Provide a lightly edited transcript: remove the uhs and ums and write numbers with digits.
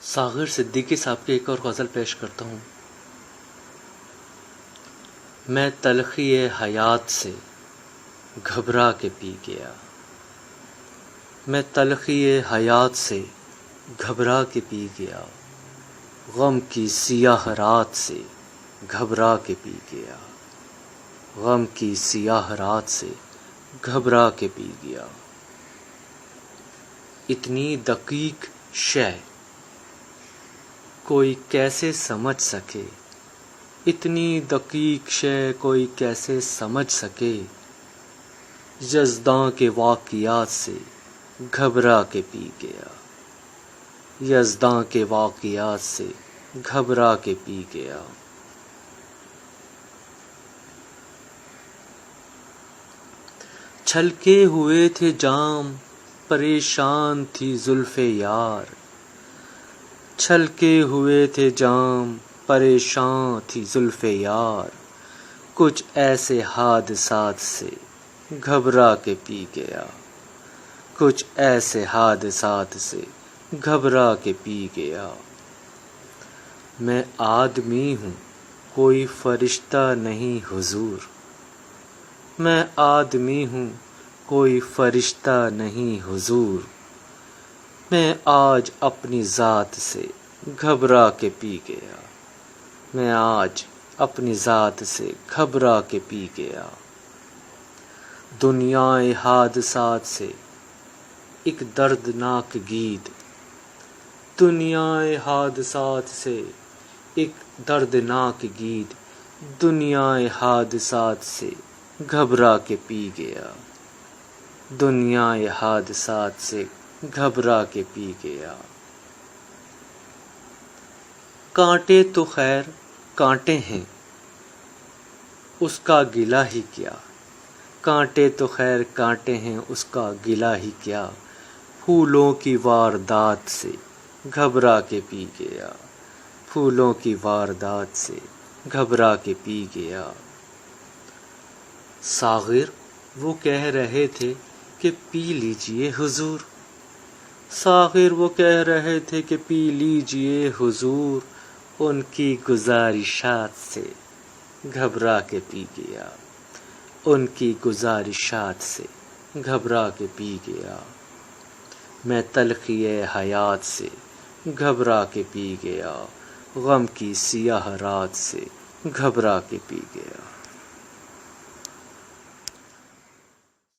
ساغر صدیقی صاحب کی ایک اور غزل پیش کرتا ہوں۔ میں تلخی حیات سے گھبرا کے پی گیا، میں تلخی حیات سے گھبرا کے پی گیا، غم کی سیاہ رات سے گھبرا کے پی گیا، غم کی سیاہ رات سے گھبرا کے پی گیا۔ اتنی دقیق شے کوئی کیسے سمجھ سکے، اتنی دقیق شے کوئی کیسے سمجھ سکے، یزداں کے واقعات سے گھبرا کے پی گیا، یزداں کے واقعات سے گھبرا کے پی گیا۔ چھلکے ہوئے تھے جام، پریشان تھی زلف یار، چھلکے ہوئے تھے جام، پریشان تھی زلف یار، کچھ ایسے حادثات سے گھبرا کے پی گیا، کچھ ایسے حادثات سے گھبرا کے پی گیا۔ میں آدمی ہوں کوئی فرشتہ نہیں حضور، میں آدمی ہوں کوئی فرشتہ نہیں حضور، میں آج اپنی ذات سے گھبرا کے پی گیا، میں آج اپنی ذات سے گھبرا کے پی گیا۔ دنیائے حادثات سے ایک دردناک گیت، دنیائے حادثات سے ایک دردناک گیت، دنیائے حادثات سے گھبرا کے پی گیا، دنیائے حادثات سے گھبرا کے پی گیا۔ کانٹے تو خیر کانٹے ہیں، اس کا گلہ ہی کیا، کانٹے تو خیر کانٹے ہیں، اس کا گلہ ہی کیا، پھولوں کی واردات سے گھبرا کے پی گیا، پھولوں کی واردات سے گھبرا کے پی گیا۔ ساغر وہ کہہ رہے تھے کہ پی لیجئے حضور، ساغر وہ کہہ رہے تھے کہ پی لیجئے حضور، ان کی گزارشات سے گھبرا کے پی گیا، ان کی گزارشات سے گھبرا کے پی گیا۔ میں تلخی حیات سے گھبرا کے پی گیا، غم کی سیاہ رات سے گھبرا کے پی گیا۔